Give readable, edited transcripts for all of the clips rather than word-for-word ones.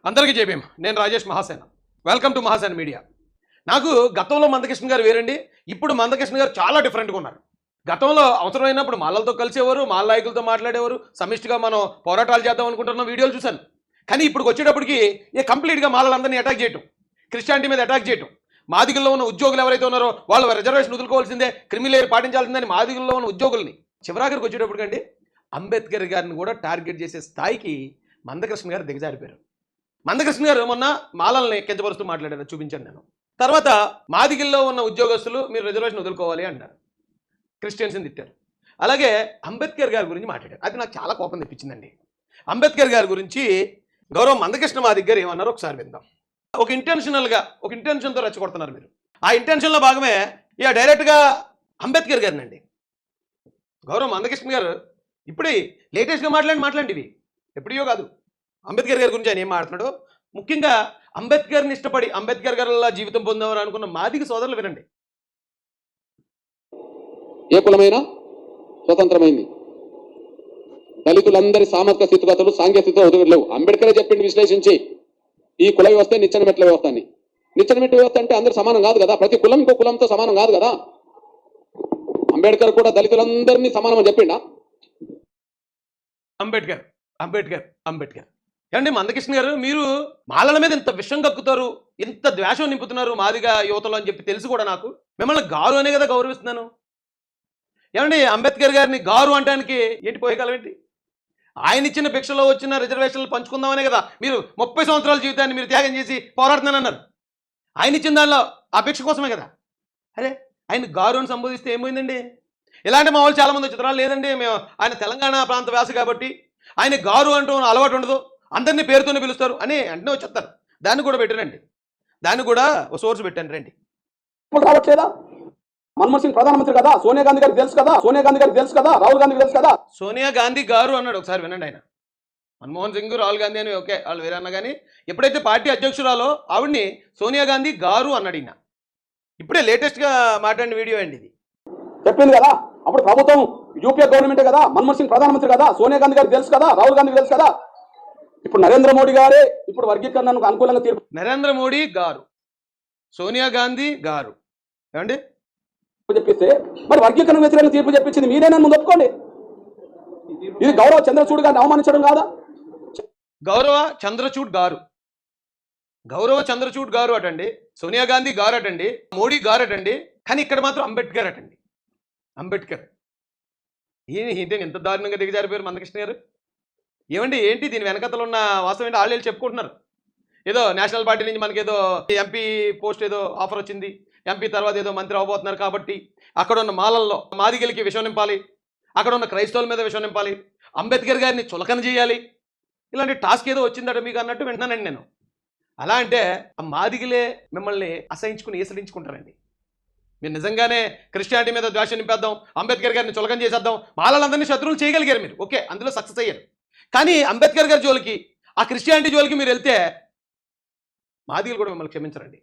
అందరికీ జేబీఎం. నేను Rajesh Mahasena. Welcome to Mahasena media. నాకు గతంలో మందకృష్ణ గారు వేరండి, ఇప్పుడు మందకృష్ణ గారు చాలా డిఫరెంట్గా ఉన్నారు. గతంలో అవసరమైనప్పుడు మాలలతో కలిసేవారు, మాల నాయకులతో మాట్లాడేవారు, సమిష్టిగా మనం పోరాటాలు చేద్దాం అనుకుంటున్న వీడియోలు చూశాను. కానీ ఇప్పుడు వచ్చేటప్పటికి కంప్లీట్గా మాలలందరినీ అటాక్ చేయటం, క్రిస్టియానిటీ మీద అటాక్ చేయటం, మాదిగల్లో ఉన్న ఉద్యోగులు ఎవరైతే ఉన్నారో వాళ్ళు రిజర్వేషన్ వదులుకోవాల్సిందే, క్రిమిలేయర్ పాటించాల్సిందని మాదిగల్లో ఉన్న ఉద్యోగుల్ని చివరాఖరికి వచ్చేటప్పటికండి అంబేద్కర్ గారిని కూడా టార్గెట్ చేసే స్థాయికి మందకృష్ణ గారు దిగజారిపోయారు. మందకృష్ణ గారు మొన్న మాలల్ని కించపరుస్తూ మాట్లాడారు, చూపించాను నేను. తర్వాత మాదిగిల్లో ఉన్న ఉద్యోగస్తులు మీరు రిజర్వేషన్ వదులుకోవాలి అంటారు, క్రిస్టియన్స్ని తిట్టారు. అలాగే అంబేద్కర్ గారి గురించి మాట్లాడారు, అది నాకు చాలా కోపం తెప్పించిందండి. అంబేద్కర్ గారి గురించి గౌరవ మందకృష్ణ మాదిగ గారు ఏమన్నారో ఒకసారి విందాం. ఒక ఇంటెన్షన్తో రెచ్చగొడుతున్నారు మీరు. ఆ ఇంటెన్షన్లో భాగమే డైరెక్ట్గా అంబేద్కర్ గారినండి. గౌరవ మందకృష్ణ గారు ఇప్పుడే లేటెస్ట్గా మాట్లాడండి, ఇవి ఎప్పుడో కాదు. అంబేద్కర్ గారి గురించి ఆయన ఏం మాట్లాడుతున్నాడో, ముఖ్యంగా అంబేద్కర్ని ఇష్టపడి అంబేద్కర్ గారిలా జీవితం పొందామని అనుకున్న మాదిగ సోదరులు వినండి. ఏ కులమైనా స్వతంత్రమైంది. దళితులందరి సామాజిక స్థితిగతులు సాంఘిక స్థితిలో ఒదుగులేవు. అంబేద్కరే చెప్పింది విశ్లేషించి, ఈ కుల వ్యవస్థ నిచ్చెన మెట్ల వ్యవస్థ అని. నిచ్చెన మెట్ల వ్యవస్థ అంటే అందరు సమానం కాదు కదా, ప్రతి కులం ఇంకో కులంతో సమానం కాదు కదా. అంబేద్కర్ కూడా దళితులందరినీ సమానం అని చెప్పిండా? అంబేద్కర్ ఏమండి మందకృష్ణ గారు, మీరు మాలల మీద ఇంత విషం కక్కుతారు, ఇంత ద్వేషం నింపుతున్నారు మాదిగా యువతలో అని చెప్పి తెలుసు కూడా నాకు. మిమ్మల్ని గారు అనే కదా గౌరవిస్తున్నాను. ఏమండి అంబేద్కర్ గారిని గారు అంటానికి ఏంటి పోయేకాలం ఏంటి? ఆయన ఇచ్చిన భిక్షలో వచ్చిన రిజర్వేషన్లు పంచుకుందామనే కదా మీరు 30 సంవత్సరాల జీవితాన్ని మీరు త్యాగం చేసి పోరాడుతున్నానన్నారు. ఆయన ఇచ్చిన దానిలో ఆ భిక్ష కోసమే కదా. అరే ఆయన గారు అని సంబోధిస్తే ఏమైందండి? ఇలాంటి మా వాళ్ళు చాలామంది చిత్రాలు లేదండి, మేము ఆయన తెలంగాణ ప్రాంత వ్యాస కాబట్టి ఆయన గారు అంటూ అలవాటు ఉండదు, అందరినీ పేరుతోనే పిలుస్తారు అని వెంటనే వచ్చేస్తారు. దాన్ని కూడా పెట్టారండి, దాన్ని కూడా ఒక సోర్స్ పెట్టాను రండి. రావట్లేదా? మన్మోహన్ సింగ్ ప్రధానమంత్రి కదా, సోనియా గాంధీ గారికి తెలుసు కదా, రాహుల్ గాంధీకి తెలుసు కదా. సోనియా గాంధీ గారు అన్నాడు, ఒకసారి వినండి. ఆయన మన్మోహన్ సింగ్ రాహుల్ గాంధీ అని ఓకే వాళ్ళు వేరే అన్నా కానీ ఎప్పుడైతే పార్టీ అధ్యక్షురాలో ఆవిడ్ని సోనియా గాంధీ గారు అన్నాడు. ఈయన ఇప్పుడే లేటెస్ట్గా మాట్లాడిన వీడియో అండి ఇది. చెప్పింది కదా, అప్పుడు ప్రభుత్వం యూపీఏ గవర్నమెంట్ కదా, మన్మోహన్ సింగ్ ప్రధానమంత్రి కదా, సోనియా గాంధీ గారికి తెలుసు కదా, రాహుల్ గాంధీకి తెలుసు కదా. ఇప్పుడు నరేంద్ర మోడీ గారే ఇప్పుడు వర్గీకరణకు అనుకూలంగా తీర్పు. నరేంద్ర మోడీ గారు, సోనియా గాంధీ గారు ఏమండి చెప్పిస్తే మరి వర్గీకరణ వ్యతిరేకంగా తీర్పు చెప్పించింది మీరేనా? ముందు ఒప్పుకోండి. ఇది గౌరవ చంద్రచూడ్ గారిని అవమానించడం కాదా? గౌరవ చంద్రచూడ్ గారు అటండి, సోనియా గాంధీ గారు అటండి, మోడీ గారు అటండి, కానీ ఇక్కడ మాత్రం అంబేద్కర్ అటండి. అంబేద్కర్ ఏంటి ఎంత దారుణంగా దిగజారిపోయారు మందకృష్ణ గారు. ఏమండి ఏంటి దీని వెనకతలు ఉన్న వాస్తవం ఏంటి? వాళ్ళు చెప్పుకుంటున్నారు ఏదో నేషనల్ పార్టీ నుంచి మనకి ఏదో ఎంపీ పోస్ట్ ఏదో ఆఫర్ వచ్చింది, ఎంపీ తర్వాత ఏదో మంత్రి అవ్వబోతున్నారు కాబట్టి అక్కడ ఉన్న మాలల్లో మాదిగలకి విషయం నింపాలి, అక్కడ ఉన్న క్రైస్తవుల మీద విషయం నింపాలి, అంబేద్కర్ గారిని చులకన చేయాలి, ఇలాంటి టాస్క్ ఏదో వచ్చిందట మీకు అన్నట్టు వింటున్నానండి నేను. అలా అంటే ఆ మాదిగలే మిమ్మల్ని అసహించుకుని ఈసడించుకుంటారండి. మీరు నిజంగానే క్రిస్టియానిటీ మీద ద్వేషం నింపేద్దాం, అంబేద్కర్ గారిని చులకన చేసేద్దాం, మాలలందరినీ శత్రువులు చేయగలిగారు మీరు, ఓకే అందులో సక్సెస్ అయ్యారు. కానీ అంబేద్కర్ గారి జోలికి, ఆ క్రిస్టియానిటీ జోలికి మీరు వెళ్తే మాదిగలు కూడా మిమ్మల్ని క్షమించరండి.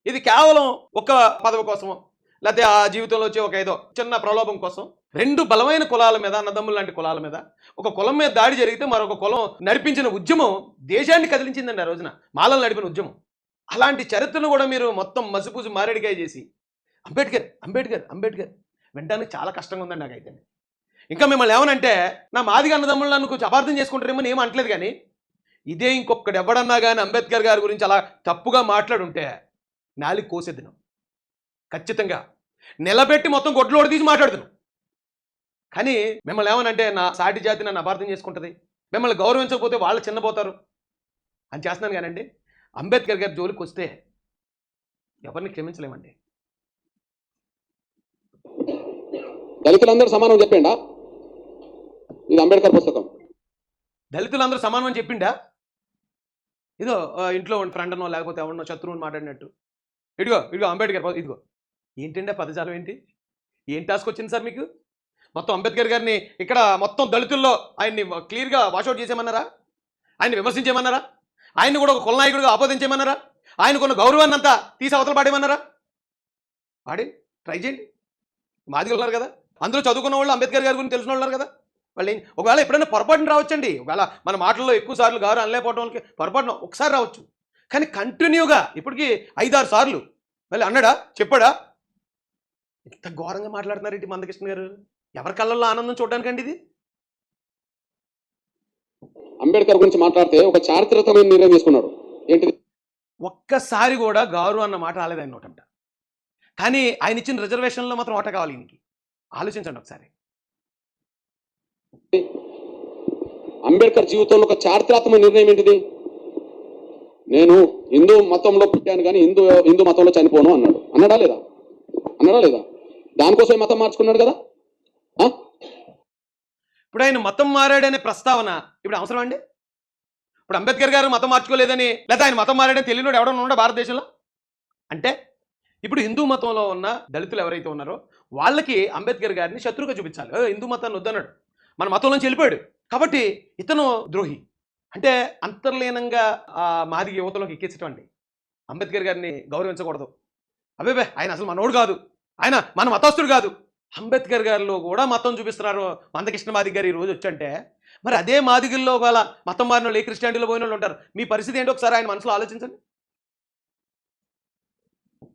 ఇది కేవలం ఒక పదవి కోసమో లేకపోతే ఆ జీవితంలో వచ్చే ఒక ఏదో చిన్న ప్రలోభం కోసం రెండు బలమైన కులాల మీద, అన్నదమ్ములు లాంటి కులాల మీద ఒక కులం మీద దాడి జరిగితే మరొక కులం నడిపించిన ఉద్యమం దేశాన్ని కదిలించిందండి. ఆ రోజున మాలలు నడిపిన ఉద్యమం. అలాంటి చరిత్రను కూడా మీరు మొత్తం మసిపూసి మారేడికాయ చేసి అంబేద్కర్ వినడానికి చాలా కష్టంగా ఉందండి నాకైతే. ఇంకా మిమ్మల్ని ఏమనంటే నా మాదిగ అన్నదమ్ములు నన్ను కొంచెం అపార్థం చేసుకుంటారేమో ఏమో అంటలేదు, కానీ ఇదే ఇంకొకటి ఎవడన్నా కానీ అంబేద్కర్ గారి గురించి అలా తప్పుగా మాట్లాడుంటే నాలికి కోసేద్దును, ఖచ్చితంగా నిలబెట్టి మొత్తం గొడ్లోడి తీసి మాట్లాడుతున్నాను. కానీ మిమ్మల్ని ఏమనంటే నా సాటి జాతి నన్ను అపార్థం చేసుకుంటుంది, మిమ్మల్ని గౌరవించకపోతే వాళ్ళు చిన్నపోతారు అని చేస్తున్నాను. కానండి అంబేద్కర్ గారి జోలికి వస్తే ఎవరిని క్షమించలేమండి. దళితులందరూ సమానం చెప్పిండా? ఇది అంబేద్కర్ పుస్తకం. దళితులందరూ సమానం అని చెప్పిండా? ఇదో ఇంట్లో ఫ్రెండ్ అనో లేకపోతే ఎవరినో శత్రువుని మాట్లాడినట్టు. ఇదిగో అంబేద్కర్, ఇదిగో ఏంటండి పదజాలం ఏంటి? ఏం టాస్క్ వచ్చింది సార్ మీకు? మొత్తం అంబేద్కర్ గారిని ఇక్కడ మొత్తం దళితుల్లో ఆయన్ని క్లియర్గా వాషౌట్ చేసేయమన్నారా? ఆయన్ని విమర్శించేయమన్నారా? ఆయన్ని కూడా ఒక కుల నాయకుడిగా ఆపోదించేయమన్నారా? ఆయనకున్న గౌరవాన్ని అంతా తీసి అవతల పాడేయమన్నారా? ట్రై చేయండి. మాదిగలు ఉన్నారు కదా, అందులో చదువుకున్న వాళ్ళు అంబేద్కర్ గారి గురించి తెలిసిన వాళ్ళు ఉన్నారు కదా, వాళ్ళు ఒకవేళ ఎప్పుడైనా పొరపాటున రావచ్చండి, ఒకవేళ మన మాటల్లో ఎక్కువ సార్లు గారు అనలేకపోవడం వాళ్ళకి పొరపాటున ఒకసారి రావచ్చు, కానీ కంటిన్యూగా ఇప్పటికీ 5-6 సార్లు మళ్ళీ అన్నాడా చెప్పాడా? ఇంత ఘోరంగా మాట్లాడుతున్నారు ఏంటి మందకృష్ణ గారు? ఎవరి కళ్ళల్లో ఆనందం చూడడానికండి ఇది? అంబేద్కర్ గురించి మాట్లాడితే ఒక చారిత్రాత్మకమైన నిర్ణయం తీసుకున్నాడు. ఏంటిది? ఒక్కసారి కూడా గారు అన్న మాట రాలేదు ఆయన నోటంట, కానీ ఆయన ఇచ్చిన రిజర్వేషన్లో మాత్రం ఓట కావాలి ఈయనకి. ఆలోచించండి ఒకసారి. అంబేద్కర్ జీవితంలో ఒక చారిత్రాత్మక నిర్ణయం ఏంటిది? నేను హిందూ మతంలో పుట్టాను కానీ హిందూ మతంలో చనిపోను అన్నాడు. అన్నాడా లేదా? దానికోసం మతం మార్చుకున్నాడు కదా. ఇప్పుడు ఆయన మతం మారాడనే ప్రస్తావన ఇప్పుడు అవసరం అండి? ఇప్పుడు అంబేద్కర్ గారు మతం మార్చుకోలేదని, లేదా ఆయన మతం మారాడని తెలియనోడు ఎవడన్నా ఉన్నాడా భారతదేశంలో? అంటే ఇప్పుడు హిందూ మతంలో ఉన్న దళితులు ఎవరైతే ఉన్నారో వాళ్ళకి అంబేద్కర్ గారిని శత్రువుగా చూపించాలి. హిందూ మతాన్ని వద్దన్నాడు, మన మతంలోంచి వెళ్ళిపోయాడు కాబట్టి ఇతను ద్రోహి అంటే అంతర్లీనంగా ఆ మాదిగ యువతలోకి ఎక్కించడం అండి. అంబేద్కర్ గారిని గౌరవించకూడదు, అబ్బే ఆయన అసలు మనోడు కాదు, ఆయన మన మతస్థుడు కాదు. అంబేద్కర్ గారిలో కూడా మతం చూపిస్తున్నారు మందకృష్ణ మాదిగ గారు ఈ రోజు వచ్చంటే, మరి అదే మాదిగల్లో ఒకవేళ మతం మారిన వాళ్ళు, ఏ క్రిస్టియానిటీలో పోయిన వాళ్ళు ఉంటారు. మీ పరిస్థితి ఏంటో ఒకసారి ఆయన మనసులో ఆలోచించండి.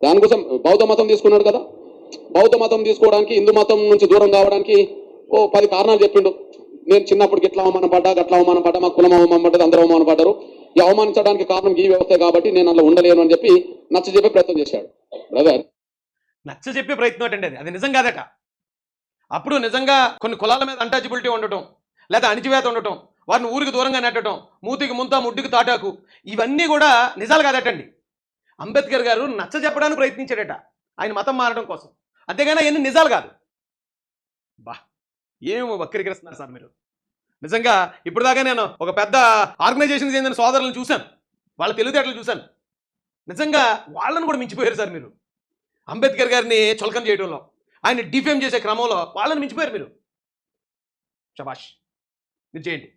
దానికోసం బౌద్ధ మతం తీసుకున్నాడు కదా. బౌద్ధ మతం తీసుకోవడానికి, హిందూ మతం నుంచి దూరం కావడానికి 10 కారణాలు చెప్పిండు. నేను చిన్నప్పుడు గిట్లా అవమానం పడ్డా, మా కులం అవమానం పడ్డది, అందరూ అవమానం పడ్డారు. ఈ అవమానించడానికి కారణం ఈ వ్యవస్థ కాబట్టి నేను అలా ఉండలేను అని చెప్పి నచ్చ చెప్పే ప్రయత్నం చేశాడు. బ్రదర్, నచ్చ చెప్పే ప్రయత్నం ఏంటండి అది నిజం కాదట. అప్పుడు నిజంగా కొన్ని కులాల మీద అన్టచబిలిటీ ఉండటం, లేదా అణిచివేత ఉండటం, వారిని ఊరికి దూరంగా నెట్టడం, మూతికి ముంత ముడ్డుకి తాటాకు, ఇవన్నీ కూడా నిజాలు కాదటండి. అంబేద్కర్ గారు నచ్చ చెప్పడానికి ప్రయత్నించాడట ఆయన మతం మారడం కోసం, అంతేగాని అవన్నీ నిజాలు కాదు. బా ఏం వక్రీకరిస్తున్నారు సార్ మీరు. నిజంగా ఇప్పుడు దాకా నేను ఒక పెద్ద ఆర్గనైజేషన్ చెందిన సోదరులను చూశాను, వాళ్ళ తెలివితేటలు చూశాను. నిజంగా వాళ్ళని కూడా మించిపోయారు సార్ మీరు. అంబేద్కర్ గారిని చులకన చేయడంలో, ఆయన డిఫేమ్ చేసే క్రమంలో వాళ్ళని మించిపోయారు మీరు. శభాష్, మీరు చేయండి.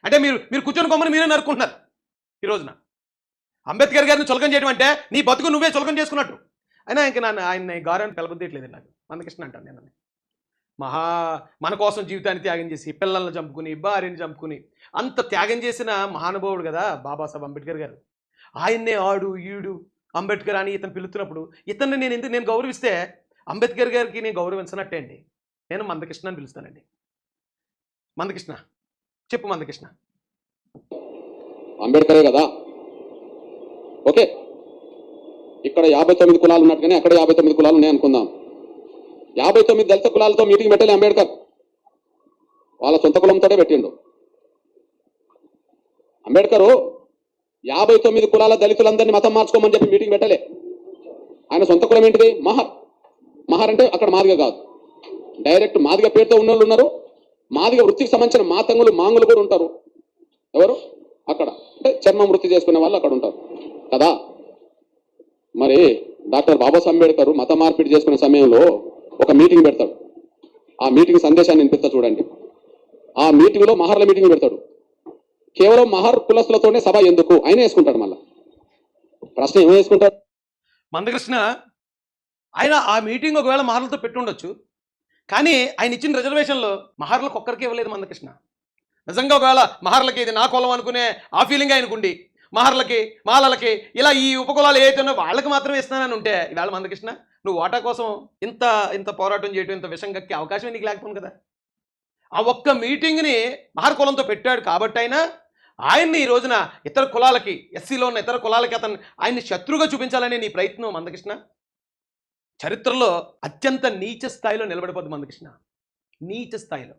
అంటే మీరు కూర్చొని కొమ్మని మీరే నరుక్కుంటున్నారు ఈ రోజున. అంబేద్కర్ గారిని చులకన చేయడం అంటే నీ బతుకు నువ్వే చులకన చేసుకున్నట్టు. అయినా ఇంక ఆయన గారాన్ని పిలబుద్దేయట్లేదు నాకు. మందకృష్ణ అంటాను నేను. మన కోసం జీవితాన్ని త్యాగం చేసి, పిల్లల్ని చంపుకుని, భార్యని చంపుకుని, అంత త్యాగం చేసిన మహానుభావుడు కదా బాబాసాహెబ్ అంబేద్కర్ గారు. ఆయన్నే ఆడు ఈడు అంబేద్కర్ అని ఇతను పిలుస్తున్నప్పుడు ఇతన్ని నేను గౌరవిస్తే అంబేద్కర్ గారికి నేను గౌరవించనట్టే అండి. నేను మందకృష్ణ అని పిలుస్తానండి. మందకృష్ణ చెప్పు. మందకృష్ణ అంబేద్కరే కదా. ఓకే, ఇక్కడ 59 కులాలు ఉన్నట్టుగానే అక్కడ 59 కులాలు ఉన్నాయి అనుకుందాం. 59 దళిత కులాలతో మీటింగ్ పెట్టలే అంబేద్కర్, వాళ్ళ సొంత కులంతోనే పెట్టిండు. అంబేద్కర్ 59 కులాల దళితులందరినీ మతం మార్చుకోమని చెప్పి మీటింగ్ పెట్టలే. ఆయన సొంత కులం ఏంటిది? మహర్ అంటే అక్కడ మాదిగ కాదు, డైరెక్ట్ మాదిగ పేరుతో ఉన్న వాళ్ళు ఉన్నారు. మాదిగ వృత్తికి సంబంధించిన మాతంగులు మాంగులు కూడా ఉంటారు. ఎవరు అక్కడ అంటే చర్మం వృత్తి చేసుకునే వాళ్ళు అక్కడ ఉంటారు కదా. మరి డాక్టర్ బాబాసాహెబ్ అంబేద్కర్ మత మార్పిడి చేసుకునే సమయంలో ఒక మీటింగ్ పెడతాడు. ఆ మీటింగ్ సందేశాన్ని వినిపిస్తా చూడండి. ఆ మీటింగ్లో మహర్ల మీటింగ్ పెడతాడు. కేవలం మహర్ కులస్తులతోనే సభ ఎందుకు ఆయన వేసుకుంటాడు. మళ్ళా ప్రశ్న ఏమో వేసుకుంటాడు మందకృష్ణ. ఆయన ఆ మీటింగ్ ఒకవేళ మహర్లతో పెట్టుండొచ్చు, కానీ ఆయన ఇచ్చిన రిజర్వేషన్లో మహర్లకు ఒక్కరికి ఇవ్వలేదు మందకృష్ణ. నిజంగా ఒకవేళ మహర్లకి ఇది నా కులం అనుకునే ఆ ఫీలింగ్ ఆయనకుండి, మహర్లకి మాలలకి ఇలా ఈ ఉపకులాలు ఏదైతే ఉన్నాయో వాళ్ళకి మాత్రమే ఇస్తానని ఉంటే, ఇవాళ మందకృష్ణ నువ్వు ఓటా కోసం ఇంత పోరాటం చేయడం, ఇంత విషం కక్కే అవకాశం నీకు లేకపోయింది కదా. ఆ ఒక్క మీటింగ్ని మహర్ కులంతో పెట్టాడు కాబట్టి ఆయన్ని ఈ రోజున ఇతర కులాలకి, ఎస్సీలో ఉన్న ఇతర కులాలకి ఆయన్ని శత్రువుగా చూపించాలనే నీ ప్రయత్నం మందకృష్ణ చరిత్రలో అత్యంత నీచ స్థాయిలో నిలబడిపోద్ది మందకృష్ణ. నీచ స్థాయిలో.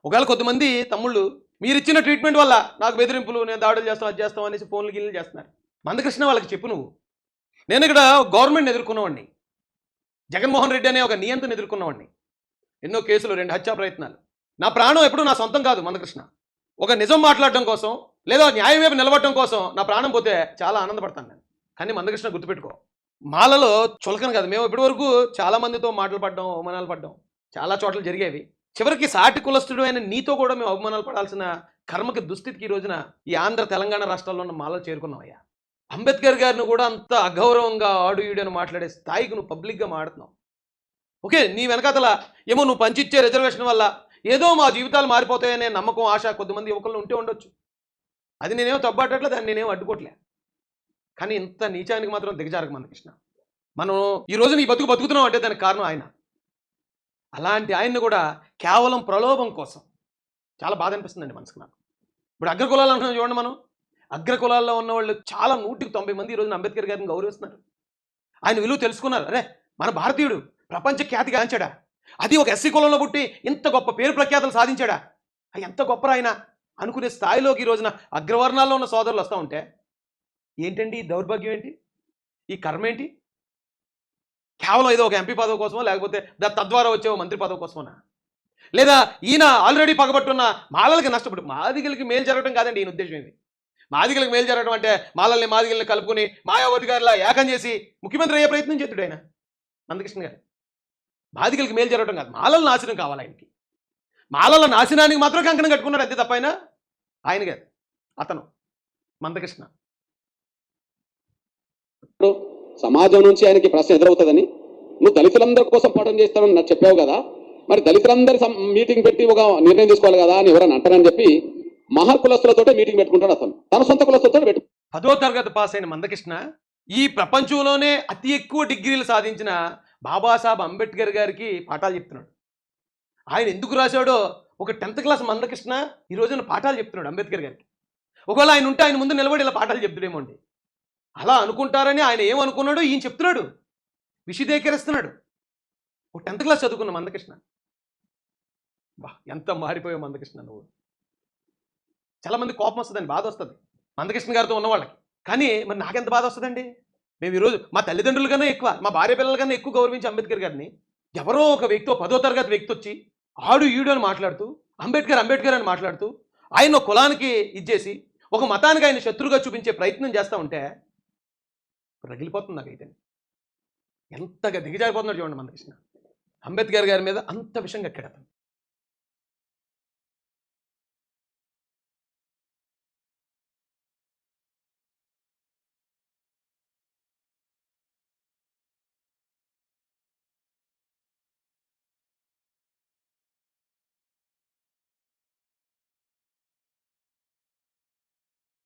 ఒకవేళ కొంతమంది తమ్ముళ్ళు మీరిచ్చిన ట్రీట్మెంట్ వల్ల నాకు బెదిరింపులు, నేను దాడులు చేస్తాం, అది చేస్తాం అనేసి ఫోన్లు గిల్లు చేస్తున్నారు. మందకృష్ణ వాళ్ళకి చెప్పు నువ్వు. నేను ఇక్కడ గవర్నమెంట్ని ఎదుర్కొన్నవాడిని, జగన్మోహన్ రెడ్డి అనే ఒక నియంత్రణ ఎదుర్కొన్నవాడిని, ఎన్నో కేసులు, 2 హత్యా ప్రయత్నాలు. నా ప్రాణం ఎప్పుడూ నా సొంతం కాదు మందకృష్ణ. ఒక నిజం మాట్లాడటం కోసం లేదా న్యాయం వైపు నిలబడటం కోసం నా ప్రాణం పోతే చాలా ఆనందపడతాను నేను. కానీ మందకృష్ణ గుర్తుపెట్టుకో, మాలలో చులకన కాదు. మేము ఇప్పటి వరకు చాలా మందితో మాటలు పడ్డాం, అవమానాలు పడ్డాం, చాలా చోట్ల జరిగేవి. చివరికి సాటి కులస్తుడు అయిన నీతో కూడా మేము అవమానాలు పడాల్సిన కర్మకి దుస్థితికి ఈ రోజున ఈ ఆంధ్ర తెలంగాణ రాష్ట్రాల్లో ఉన్న మాలలో చేరుకున్నావయ్యా. అంబేద్కర్ గారిని కూడా అంత అగౌరవంగా ఆడు ఈడని మాట్లాడే స్థాయికి నువ్వు పబ్లిక్గా మాడుతున్నావు. ఓకే, నీ వెనకాతల ఏమో నువ్వు పంచిచ్చే రిజర్వేషన్ వల్ల ఏదో మా జీవితాలు మారిపోతాయనే నమ్మకం, ఆశ కొద్దిమంది యువకులు ఉంటే ఉండొచ్చు. అది నేనేమో తప్పట్టట్లే, దాన్ని నేనేమో అడ్డుకోవట్లే. కానీ ఇంత నీచానికి మాత్రం దిగజారక మందకృష్ణ. మనం ఈ రోజున ఈ బతుకుతున్నాం అంటే దానికి కారణం ఆయన. అలాంటి ఆయన్ని కూడా కేవలం ప్రలోభం కోసం చాలా బాధ అనిపిస్తుందండి మనసుకు నాకు. ఇప్పుడు అగ్రకులాలు అంటున్నాం చూడండి మనం. అగ్రకులాల్లో ఉన్న వాళ్ళు చాలా 190 మంది ఈ రోజున అంబేద్కర్ గారిని గౌరవిస్తున్నారు. ఆయన విలువ తెలుసుకున్నారు. అరే మన భారతీయుడు ప్రపంచ ఖ్యాతి గాంచాడా, అది ఒక ఎస్సీ కులంలో పుట్టి ఇంత గొప్ప పేరు ప్రఖ్యాతలు సాధించాడా, ఎంత గొప్ప ఆయన అనుకునే స్థాయిలోకి ఈ రోజున అగ్రవర్ణాల్లో ఉన్న సోదరులు వస్తూ ఉంటే ఏంటండి ఈ దౌర్భాగ్యం, ఏంటి ఈ కర్మ, ఏంటి? కేవలం ఏదో ఒక ఎంపీ పదవి కోసమో, లేకపోతే తద్వారా వచ్చే మంత్రి పదవి కోసమోనా? లేదా ఈయన ఆల్రెడీ పగబట్టున్న మాలలకి నష్టపడు, మాదిగలకి మేలు జరగడం కాదండి ఈయన ఉద్దేశం. ఇది మాదిగలకు మేలు జరగడం అంటే మాలల్ని కలుపుకొని మాయావతి గారిలా ఏకం చేసి ముఖ్యమంత్రి అయ్యే ప్రయత్నం చేతుడు ఆయన మందకృష్ణ గారు. మాదిగలకి మేలు జరగడం కాదు, మాలల నాశనం కావాలి ఆయనకి. మాలల నాశనానికి మాత్రం కంకణం కట్టుకున్నాడు, అంతే తప్ప ఆయన గారు అతను మందకృష్ణ. సమాజం నుంచి ఆయనకి ప్రశ్న ఎదురవుతుందని నువ్వు దళితులందరి కోసం పోరాటం చేస్తానని నాకు చెప్పావు కదా, మరి దళితులందరి మీటింగ్ పెట్టి ఒక నిర్ణయం తీసుకోవాలి కదా అని ఎవరైనా అంటారని చెప్పి మహాకులస్తులతో మీటింగ్ పెట్టుకుంటాడు అతను, తన సొంత కులస్తులతో పెట్టు. 10వ తరగతి పాస్ అయిన మందకృష్ణ ఈ ప్రపంచంలోనే అతి ఎక్కువ డిగ్రీలు సాధించిన బాబాసాహెబ్ అంబేద్కర్ గారికి పాఠాలు చెప్తున్నాడు. ఆయన ఎందుకు రాశాడో ఒక 10th క్లాస్ మందకృష్ణ ఈ రోజున పాఠాలు చెప్తున్నాడు అంబేద్కర్ గారికి. ఒకవేళ ఆయన ఉంటే ఆయన ముందు నిలబడి ఇలా పాఠాలు చెప్తాడేమో అండి. అలా అనుకుంటారని ఆయన ఏమనుకున్నాడో ఈయన చెప్తున్నాడు, విశదీకరిస్తున్నాడు. ఒక 10th క్లాస్ చదువుకున్న మందకృష్ణ. బా ఎంత మారిపోయావు మందకృష్ణ నువ్వు. చాలామంది కోపం వస్తుందండి, బాధ వస్తుంది మందకృష్ణ గారితో ఉన్న వాళ్ళకి. కానీ మరి నాకెంత బాధ వస్తుందండి. మేము ఈరోజు మా తల్లిదండ్రుల కన్నా ఎక్కువ, మా భార్య పిల్లల కన్నా ఎక్కువ గౌరవించి అంబేద్కర్ గారిని ఎవరో ఒక వ్యక్తి, 10వ తరగతి వ్యక్తి వచ్చి ఆడు ఈడు అని మాట్లాడుతూ, అంబేద్కర్ అని మాట్లాడుతూ, ఆయన ఒక కులానికి ఇచ్చేసి ఒక మతానికి ఆయన శత్రుగా చూపించే ప్రయత్నం చేస్తూ ఉంటే రగిలిపోతుంది నాకైతే. ఎంతగా దిగజారిపోతున్నాడు చూడండి మందకృష్ణ. అంబేద్కర్ గారి మీద అంత విషయం కక్కాడు అతను.